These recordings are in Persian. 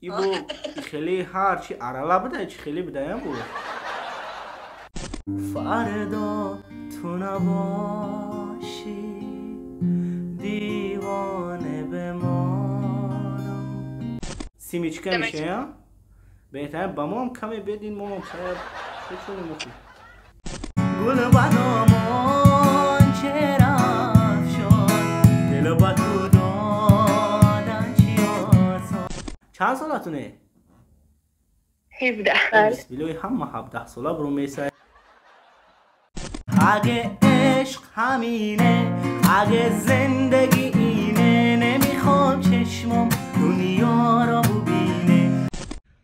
ایبو خیلی هرچی عرلا بده چی خیلی بدهیم بود فردا تو نباشی دیوانه بمانم سیمیچکه میشه یا؟ بهتره با ما هم کمی بدین ما هم شاید بچونیم بخون گل بدامان چرا افشان دل با تو دادن چی آسان چند سالتونه؟ 17 بسیلوی همه 17 ساله برو میسه اگه عشق همینه اگه زندگی اینه نمیخوام چشمم دنیا را ببینه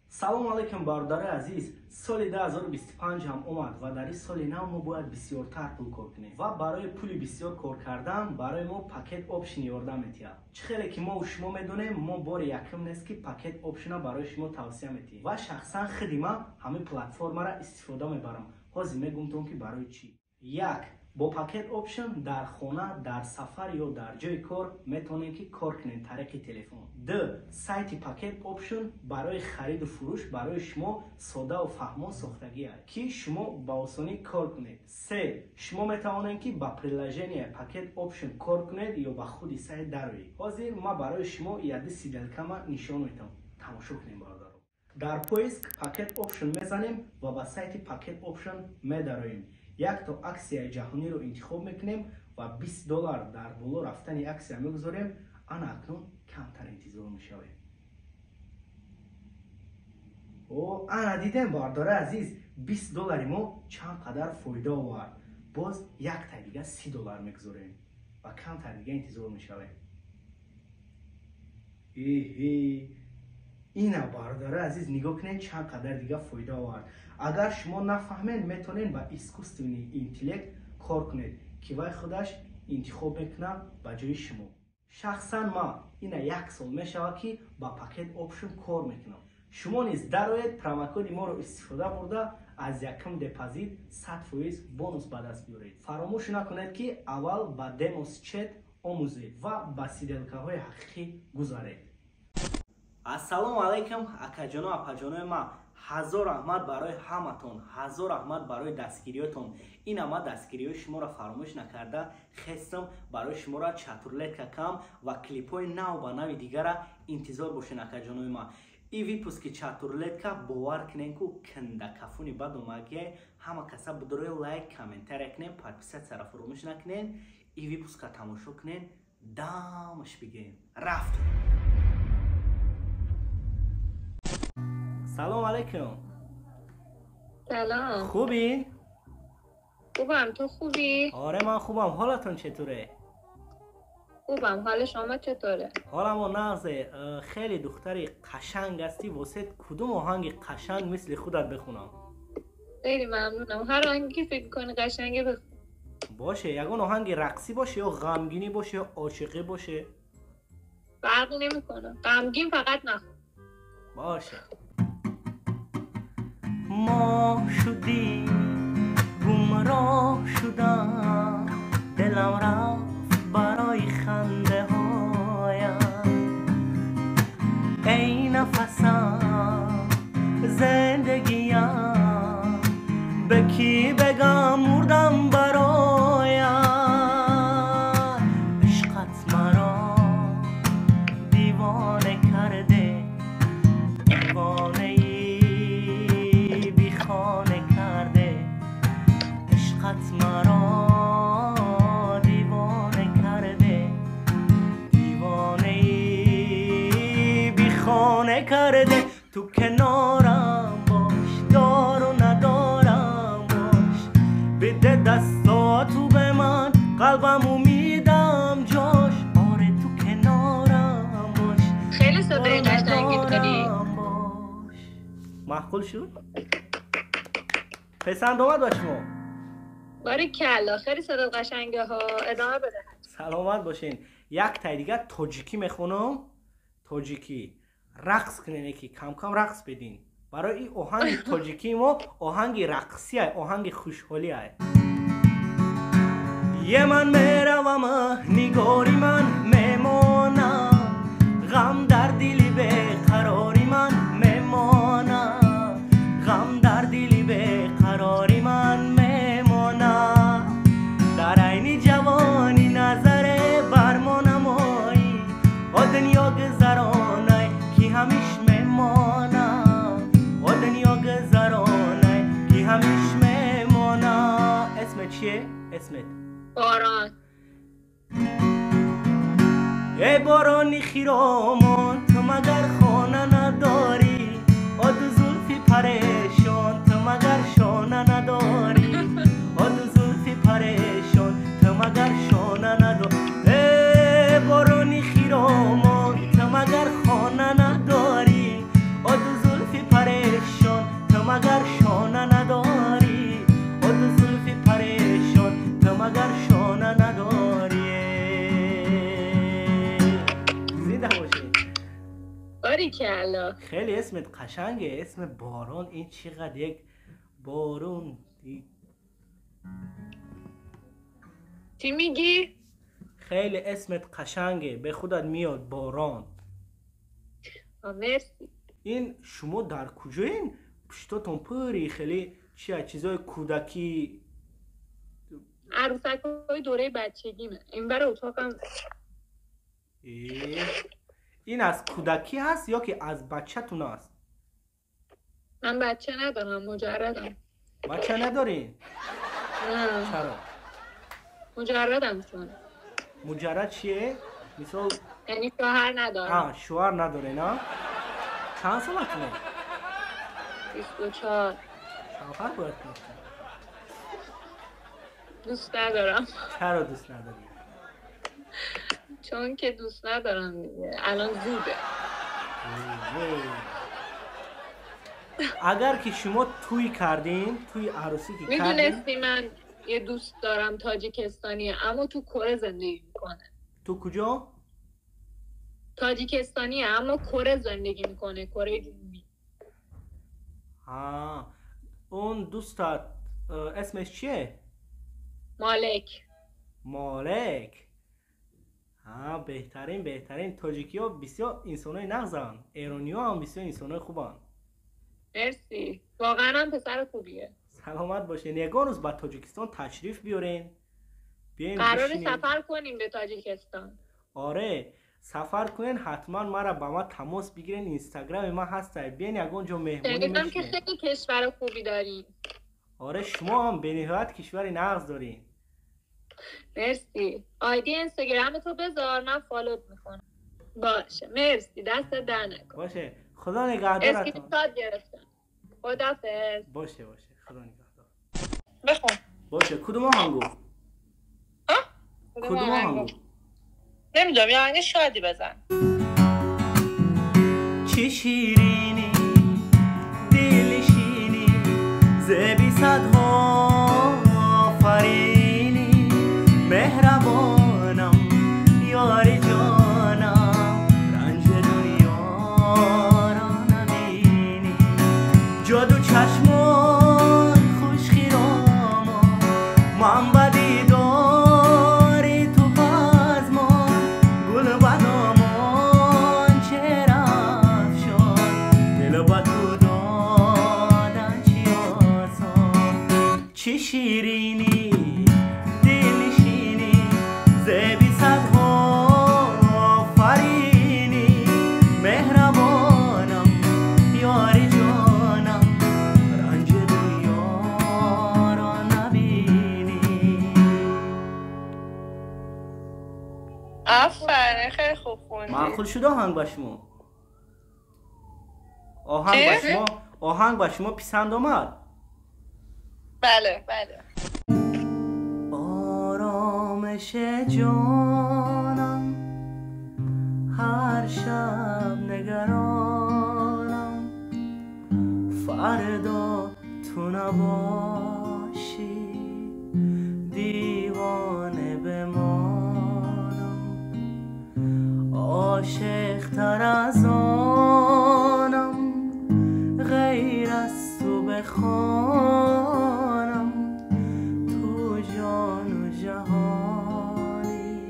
سلام علیکم برادر عزیز سال 2025 هم اومد و در این سال نو ما باید بسیارتر پول کار کنیم و برای پولی بسیار کار کردن برای ما پاکت آپشن یاردم میتیم چه خیلی که ما و شما میدونیم ما بار یکم نیست که پاکت آپشن برای شما توصیه میتیم و شخصا خودی من همین پلتفرم را استفاده میبرم حاضر میگم که برای چی یک با پاکت آپشن در خانه در سفر یا در جای کار میتونین که کار کنین طریق تلفن دو سایت پاکت آپشن برای خرید و فروش برای شما ساده و فهمان ساختگی است که شما با آسانی کار کنید سه شما میتوانین که با اپلیکیشن پاکت آپشن کار کنید یا با خود سایت دروید حاضر ما برای شما یاد سیدلکما نشان میدم تماشا کنین برادر در پویسک پاکت آپشن میزنیم و با سایت پاکت آپشن میدرویم یک تا اکسیای جهانی رو انتخاب میکنیم و $20 در بالا رفتن اکسیا میگذاریم آن اکنون کمتر انتظار میشویم او انا دیدم باردار عزیز $20 ما چند قدر فایده آورد باز یک تا دیگه $30 میگذاریم و کمتر دیگه انتظار میشویم اینا باردار عزیز نگاه کنین چند قدر دیگه فایده آورد اگر شما نفهمین میتونین با اسکوستونی اینتلکت کار کنید که وای خودش انتخاب میکنه با جای شما شخصا ما اینا یک سال میشوه که با پاکت آپشن کار میکنم شما نیز دروید پروموکد ما رو استفاده برده از یکم دپازیت 100% بونوس به دست بیارید فراموش نکنید که اول با دموس چت آموزید و با سیدلکاهای حقیقی گذارید السلام علیکم اکاجانو اپاجانو ما هزار رحمت برای همتون هزار رحمت برای دستگیریاتون این اما دستگیری شما را فراموش نکرده خستم برای شما را چطورلت کم و کلیپ های نو با نوی دیگر را انتظار باشین اکاجانو ما ای ویپوس که چطورلت که باور کنین که کنده کفونی بد اومگه همه کسا بدروی لایک کامنتر کنین پادپیست سر فراموش نکنین ای ویپوس که تماشا کنین دامش بگین رفت سلام علیکم سلام خوبی؟ خوبم تو خوبی؟ آره من خوبم حالتون چطوره؟ خوبم حال شما چطوره؟ حالمو نازه خیلی دختری قشنگ هستی واسه کدوم آهنگ قشنگ مثل خودت بخونم؟ خیلی ممنونم هر آهنگی فکر کنی قشنگه بخون باشه یگون آهنگ رقصی باشه یا غمگینی باشه یا عاشقی باشه فرق نمیکنه غمگین فقط نخون باشه ما شدیم گمراه شدم دلم رفت برای خنده هایم ای نفسم زندگیم به کی بگم مردم برایم عشقت مرا دیوانه کرده دیوانه مرا دیوانه کرده دیوانه بی خانه کرده تو کنارم باش دار و ندارم باش بده دستاتو به من قلبم امیدم جاش آره تو کنارم باش خیلی صدای قشنگی داری معقول شد؟ پسند اومد با شما باری کلا خیلی صدا قشنگه ها ادامه بده سلامت باشین یک تای دیگه تاجیکی میخونم تاجیکی رقص کنین یکی کم کم رقص بدین برای این آهنگ تاجیکی ما آهنگ رقصی های آهنگ خوشحالی های یه من میروم نگاری من میمونم غم در دلی به قراری من اسمت؟ باران. ای بارانی خیرامان تو مگر خانه نداری، آد زلفی پریشان تو مگر شانه نداری، آد زلفی پریشان تو مگر شانه نداری. ای بارانی خیرامان تو مگر خانه نداری، آد زلفی پریشان تو مگر شانه نداری، آد زلفی پریشان تو مگر شانه نداری. باریکلا. خیلی اسمت قشنگه، اسم باران. این چقدر یک بارون. چی میگی؟ خیلی اسمت قشنگه، به خودت میاد باران. مرسی. این شما در کجایین؟ پشتاتون پری خیلی چیزای کودکی. عروسک های دوره بچگیمه. این برای اتاقم. این از کودکی هست یا که از بچه‌تون هست؟ من بچه ندارم، مجردم. بچه ندارین؟ نه. چرا؟ مجردم چون. مجرد چیه؟ مثال؟ یعنی شوهر ندارم. شوهر نداره نه؟ چند سالتونه؟ 24. شوهر باید کنید. دوست ندارم. چرا دوست نداری؟ چون که دوست ندارم دیگه. الان زوده. اگر که شما توی کردین، توی عروسی که کردین، میدونستی من یه دوست دارم تاجیکستانیه اما تو کره زندگی میکنه. تو کجا؟ تاجیکستانیه اما کره زندگی میکنه، کره جنوبی. اون دوستت اسمش چیه؟ مالک. مالک. بهترین. تاجیکی ها بسیار انسانای نغزن، ایرانی ها هم بسیار انسانای خوبن. مرسی، واقعا هم پسر خوبیه. سلامت باشین. یگان روز به تاجیکستان تشریف بیارین. قراره سفر کنیم به تاجیکستان. آره سفر کنین حتما. مرا با ما تماس بگیرین، اینستاگرام ما هسته، بیاین یگان جا مهمونی میشین. که خیلی کشور خوبی داریم. آره شما هم به نهایت کشور نغز دارین. مرسی. آیدی اینستاگرام تو بذار، من فالوت میکنم. باشه مرسی، دست در نکن. باشه خدا نگهدارتون. اسکرین‌شات گرفتم. خدافظ. باشه خدا نگهدار. بخون. باشه کدوم آهنگو؟ کدوم آهنگو؟ نمیدونم، یه آهنگ شادی بزن. چه شیرینی دل شینی زبی صدها آفرینی، مهربانم یار جانم، رنج دنیا را نبینی، جادو چشمان خوش خیرامان، من بدی داری تو بزمان، گل بدامان چرا افشان، دل با تو دادن چی آسان. چه شیرینی دل شینی زبی صدها آفرینی، مهربانم یار جانم، رنج دنیا را نبینی. آفرین، خیلی خوب خوندی. معقول شد آهنگ با شما؟ آهنگ با شما پسند آمد؟ بله. آرامش جانم هر شب نگرانم، فردا تو نباشی دیوانه بمانم، عاشق تر از آنم غیر از تو بخوانم، تو جان و جهانی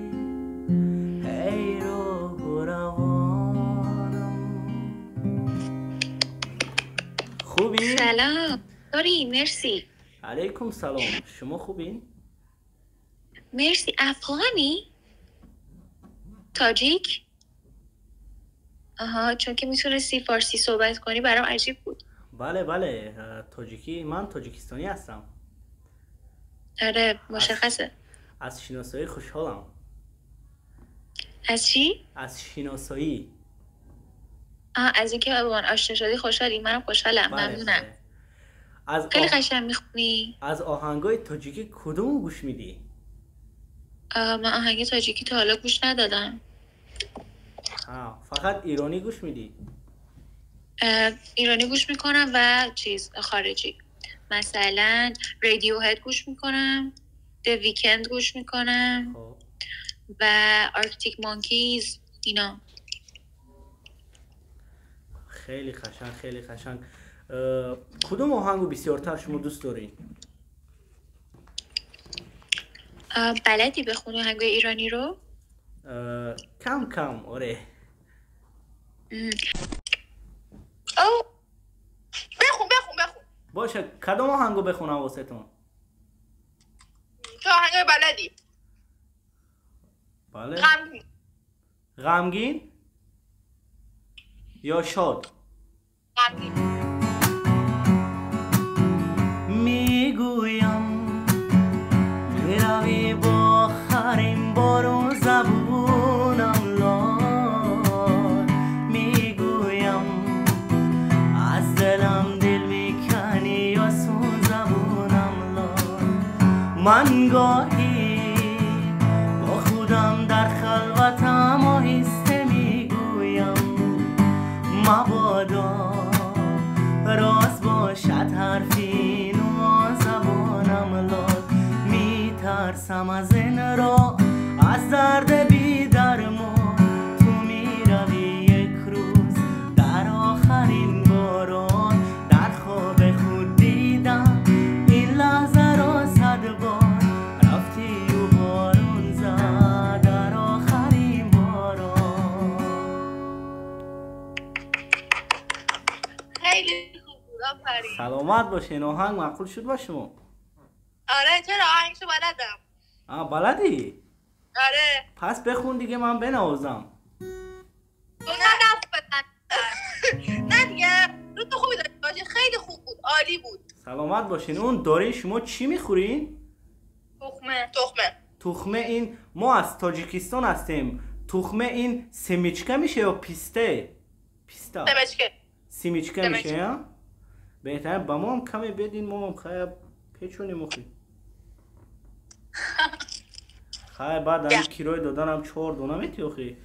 ای روح و روانم. خوبی؟ سلام داری، مرسی. علیکم سلام. شما خوبین؟ مرسی. افغانی؟ تاجیک؟ آها، چون که میتونستی فارسی صحبت کنی برام عجیب بود. بله تاجیکی. من تاجیکستانی هستم. آره مشخصه. از شناسایی خوشحالم. از چی؟ از شناسایی. از اینکه با من آشنا شدی خوشحالی. منم خوشحالم. ممنونم. خیلی قشنگ میخونی. از آهنگای تاجیکی کدوم گوش میدی؟ من آهنگ تاجیکی تا حالا گوش ندادم. فقط ایرانی گوش میدی؟ ایرانی گوش میکنم و چیز خارجی، مثلا رادیو هد گوش میکنم، د ویکند گوش میکنم و آرکتیک مانکیز اینا. خیلی قشنگ خیلی قشنگ. کدوم آهنگو بسیارتر شما دوست دارین؟ بلدی بخونی آهنگای ایرانی رو؟ کم کم آره. بخون باشه کدوم آهنگو بخونم واسه تون؟ تو آهنگای بلدی. بله. غمگین یا شاد؟ غمگین. میگویم بروی با آخرین بارو زبونم لال، میگویم از دلم دل میکنی یا سون زبونم لال. من گاهی با خودم در خلوتم آهسته میگویم مبادا راست باشد حرفی نو زبانم لال. میترسم از این را از درد بی درمان، تو میروی یک روز در آخرین باران. در خواب خود دیدم این لحظه را 100 بار، رفتی و بارون زد در آخرین باران. خیلی خوب بود. آفرین. سلامت باشین. آهنگ معقول شد با شما؟ آره چرا آهنگشو بلدم. بلدی؟ آره. پس بخون دیگه من بنوازم. نه دیگه رو تو خوبی داشتی باشی. خیلی خوب بود. عالی بود. سلامت باشین. اون دارین شما چی میخورین؟ تخمه. این ما از تاجیکستان هستیم. تخمه این سمیچکه میشه یا پیسته؟ سمیچکه میشه یا؟ بهتره با ما هم کمی بدین، ما هم خیلی پیچونی مخوریم. خیلی بعد هم کیلوی دادنم 4 دونه میتیوخی.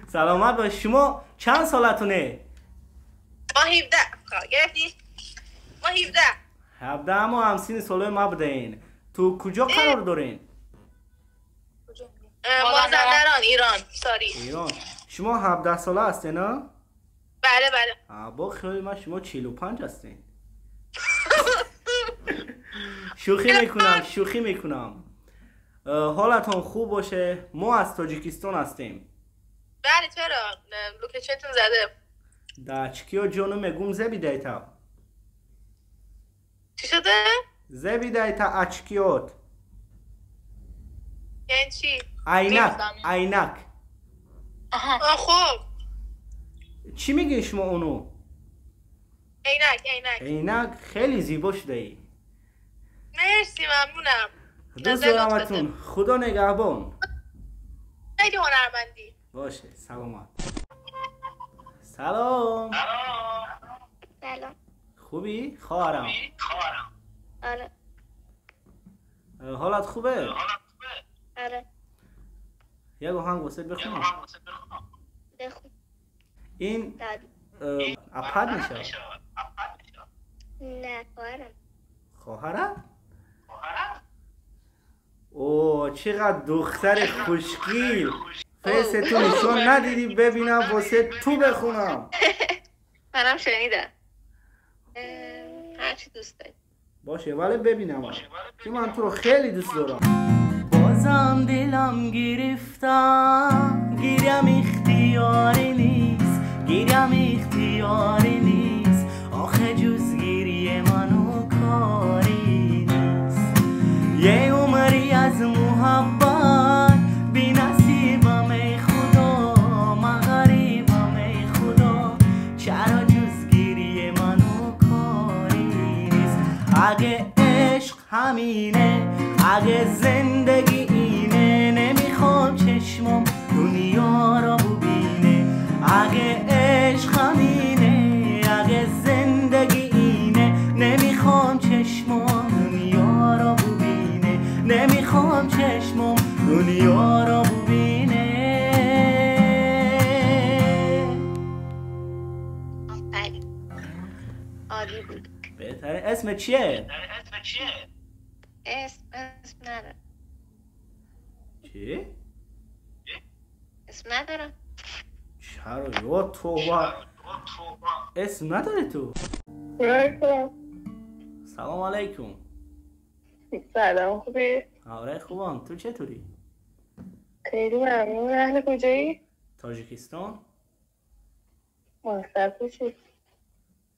سلامت باش. شما چند سالتونه؟ ما 17. گرفتی؟ ما 17. 17 ما هم سین ساله ما بدین. تو کجا قرار دارین؟ مازندران ایران. ایران. شما 17 ساله هستین نه؟ بله. با خیلی من شما 45 هستین. شوخی میکنم. حالتون خوب باشه. ما از تاجیکستان هستیم. بله چرا؟ لوکیشنتون زده. داچکیو جونو میگم زبی دیتا. چی شده؟ زبی دیتا اچکیوت. یعنی چی؟ عینک. خب. چی میگی شما اونو؟ عینک خیلی زیبا شده ای. مرسی ممنونم. دوست دارمتون. خدا نگهبان. خیلی هنرمندی. باشه سلامت. سلام. خوبی؟ خواهرم. آره. حالت خوبه؟ آره. یک آهنگ واسه بخونم. بخون. این اپد میشه؟ نه خواهرم؟ اوه چقدر دختر خوشگل. فیستو نشون ندیدی ببینم واسه تو بخونم. منم شنیدم. هرچی دوست داری. باشه ولی ببینم چون من تو رو خیلی دوست دارم. بازم دلم گرفتم، گیرم اختیاری نیست، آخه جز گیری منو کاری نیست. یه عمری از محبت بی نصیبم ای خدا، من غریبم ای خدا، چرا جز گیری منو کاری نیست. اگه همینه اگه زندگی اینه نمیخوام چشمم دنیا را ببینه اگه عشق همینه اگه زندگی اینه نمیخوام چشمم دنیا را ببینه نمیخوام چشمم دنیا را ببینه عالی بود. بهتره. اسم چیه؟ اسم ندارم. چی؟ اسم ندارم. چرا یا تو اسم نداری تو؟ سلام علیکم. سلام خوبی؟ آره خوبم. تو چطوری؟ خیلی ممنون. اهل کجایی؟ تاجیکستان. موفق باشی.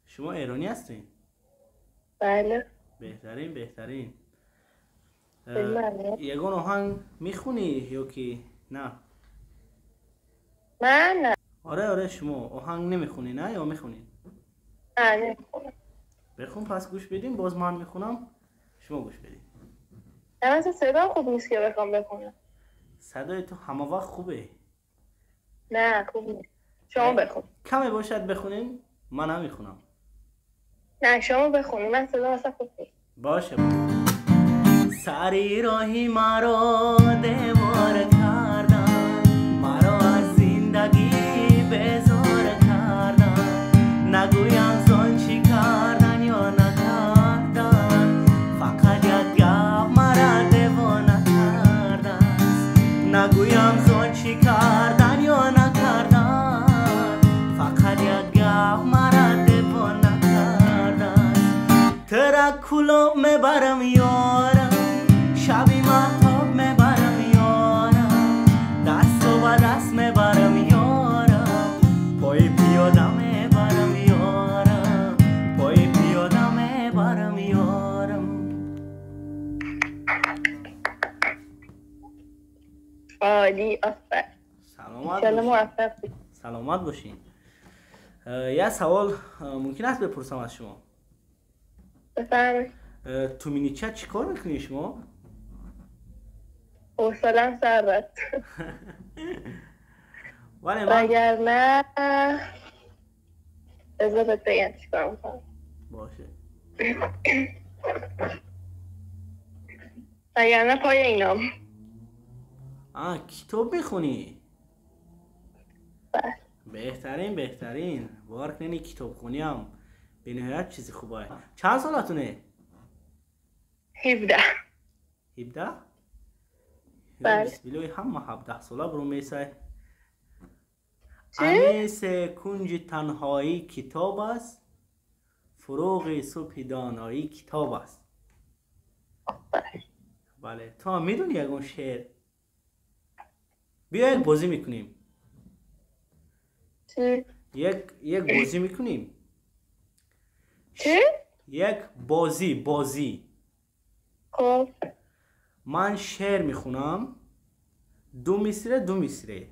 شما ایرانی هستین؟ بله. بهترین. خیلی ممنون. یگان آهنگ میخونی یا که نه؟ من نه. آره شما آهنگ نمیخونی نه یا میخونی؟ نه نمیخونم. بخون پس گوش بدیم باز من میخونم شما گوش بدیم. نه مثلا صدا خوب نیست که بخوام بخونم. صدای تو همه وقت خوبه. نه خوب نیست. شما بخون. کمی باشد بخونین من هم میخونم. نه شما بخونی من صدا مثلا خوب نیست. باشه سری راهی مرا دیوار کردن مرا از زندگی بیزار کردن نگویم زن چی کردن یا نکردن فقط یک گپ مرا دیوانه کردن نگویم زن چی کردن یا نکردن فقط یک گپ مرا دیوانه کردن ترکلو میبرم یارم شبی محتاب میبرم یارم دست و با دست میبرم یارم پای پیاده میبرم یارم پای پیاده میبرم یارم. عالی آفر. سلامت باشین. یه سوال ممکن است بپرسم از شما؟ بفرمایید. تو مینیچت چی کار میکنی شما؟ حوصله‌ام سر رفت. ولی من اگر نه بذار بهت بگم چیکار میکنم. باشه. اگر نه پای اینام. کتاب میخونی؟ بله. بهترین بارک نینی کتاب خونی هم به نهایت چیزی خوبه. چند سالتونه؟ 17. 17؟ بله. بسیلوی همه 17 ساله برو میسه. چی؟ انیس کنج تنهایی کتاب است، فروغ صبح دانایی کتاب است. بله. تو هم میدونی یکون شعر؟ بیا یک بازی میکنیم. چی؟ یک بازی میکنیم. چی؟ یک بازی. خب من شعر میخونم، دو مصره.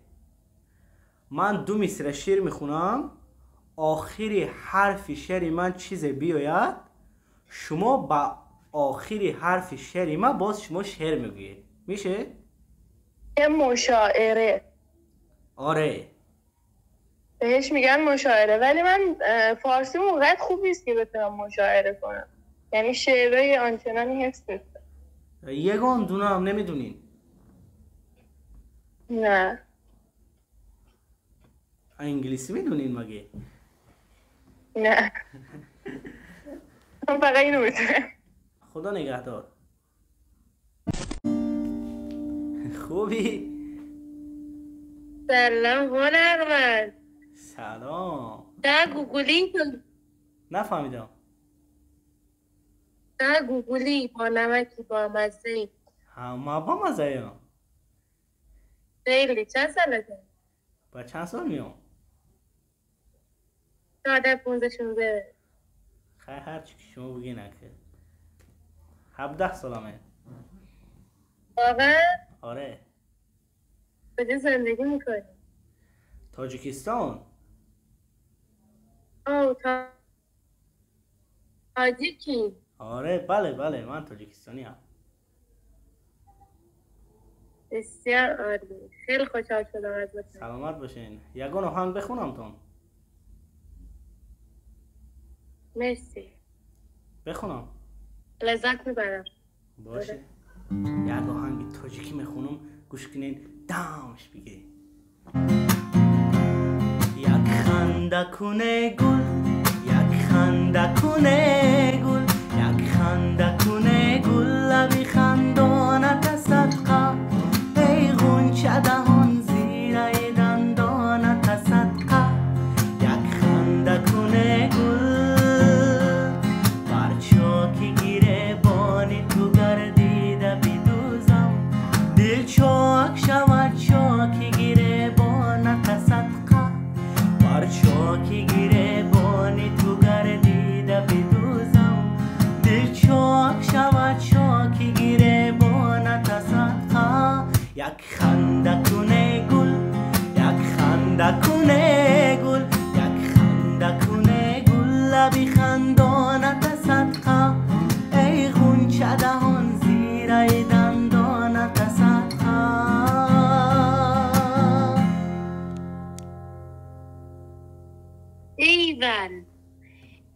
من 2 مصره شعر میخونم، آخری حرف شعر من چیز بیاید، شما با آخری حرف شعر من باز شما شعر میگویید. میشه؟ یه مشاعره. آره. بهش میگن مشاعره ولی من فارسی اونقدر خوب نیست که بتونم مشاعره کنم. یعنی شعرهای آنچنانی حفظ نیست. یگان دونم نمیدونین؟ نه. انگلیسی میدونین مگه؟ نه. من فقط اینو میتونم. خدا نگهدار. خوبی؟ سلام هنرمند. سلام. نه گوگلی نفهمیدم. نه گوگلی با نمکی با مزهی. همه با مزه هم. خیلی چند سالته؟ با چند سال میام؟ 15 خیلی هرچی که شما بگی نکرد. 17 سالمه. واقعا؟ آره. کجا زندگی میکنی؟ تاجیکستان. اوه تاجیکی. آره بله من تاجیکستانی هم. بسیار عالی. خیلی خوشحال شدم ازتون. سلامت باشین. یگان آهنگ بخونم تون. مرسی. بخونم. لذت میبرم. باشه. یک آهنگ تاجیکی میخونم گوش کنین دامش بگه. یک خندکونه گل، یک خندکونه گل، یک خندکونه گل لبی خندانت صدقه، ای غنچه دهان زیر دندانت صدقه. یک خندکونه گل بر چاکی گیره بانی تو گردیده بیدوزم، دل چاک شود چاکی گیره بانت صدقه، بر چاکی گیره بانی تو گردیده بیدوزم، دل چاک شود چاکی گیره بانت صدقه. یک خندکونه گل، یک خندکونه گل، یک خندکونه گل لبی خندانت صدقه، ای غنچه دهان زیر دندانت صدقه.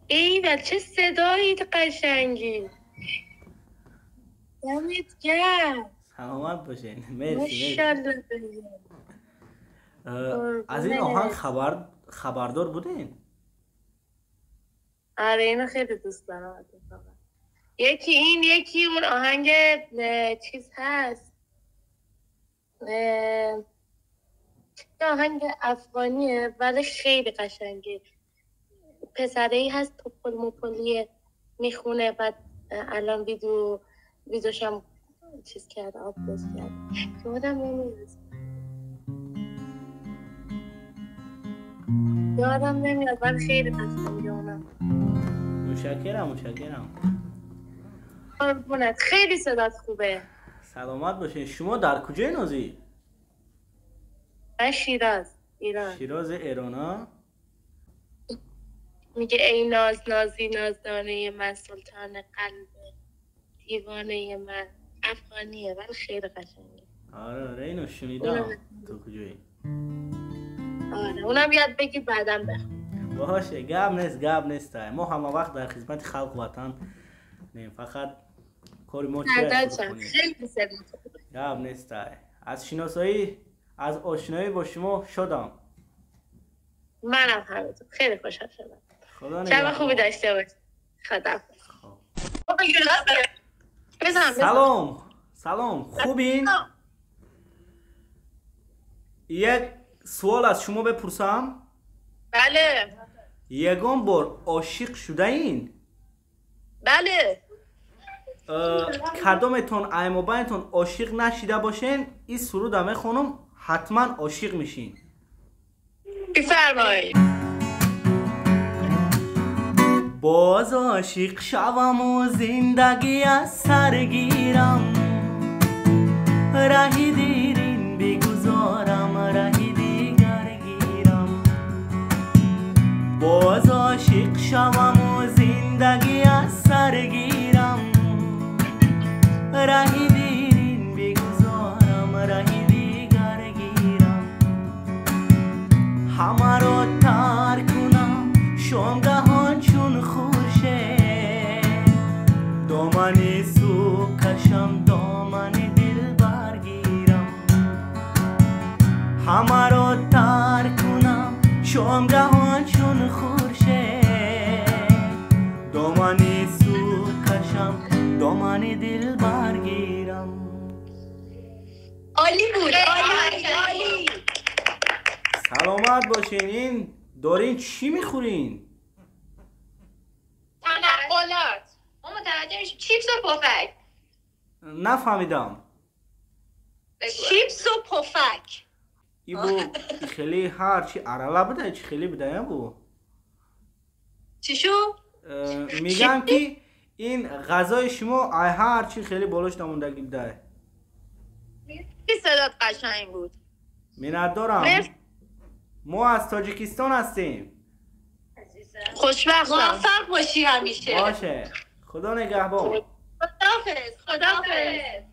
ایول چه صدایی قشنگی. دمت گرم. سلامت باشین. مرسی. ماشاءالله. از این آهنگ خبردار بودین؟ آره اینو خیلی دوست دارم اتفاقا. یکی اون آهنگ چیز هست، آهنگ افغانیه ولی خیلی قشنگه. پسره‌ای هست توپل موپلیه میخونه، بعد الان ویدیوشم چیز کرد، آپلود کرد. یادم نمیاد ولی خیلی قشنگه اونم. متشکرم. قربونت، خیلی صدات خوبه. سلامت باشین. شما در کجای نازی؟ من شیراز، ایران. شیراز ایران. میگه ای ناز نازی نازدانه من، سلطان قلب دیوانه من. افغانیه ولی خیلی قشنگه. آره اینو شنیدم. تو کجایی؟ آره اونم یاد بگی بعدم بخون. باشه گپ نیست. ما همه وقت در خدمت خلق وطن نیم، فقط کاری ما چیه کنیم. خیلی گپ نیست. از شناسایی، از آشنایی با شما شدم. منم همینطور خیلی خوشحال شدم. خدا شب خوبی داشته باش. خدا. سلام خوبین؟ یک سوال از شما بپرسم؟ بله. یگان بار عاشق شده این؟ بله. کدامتون ایما بینتون عاشق نشیده باشین این سرود میخونم حتما عاشق میشین. بفرمایید. باز عاشق شوم و زندگی از سر گیرم، رهی دیرین بگذارم رهی دیگر گیرم. باز عاشق شوم و زندگی از سر گیرم، رهی دیرین بگذارم رهی دیگر گیرم. همه را ترک کنم شامگهان چون خورشید، دامن سو کشم دامن دل برگیرم. همه را ترک کنم شامگهان چون خورشید، دامن سو کشم دامن دل برگیرم. عالی بود. عالی. سلامت باشین. این دارین چی میخورین؟ تنقلات. ما متوجه میشیم. چیپس و پفک. نفهمیدم. چیپس و پفک. ای بو خیلی هر چی عرلا بده چی خیلی بده بو. چی شو؟ میگم که این غذای شما هر چی خیلی بالاش نموندگی بده. چی صدات قشنگ بود. منت دارم. ما از تاجیکستان هستیم. خوشبخت موفق باشی همیشه. باشه خدا نگهبان. خداحافظ.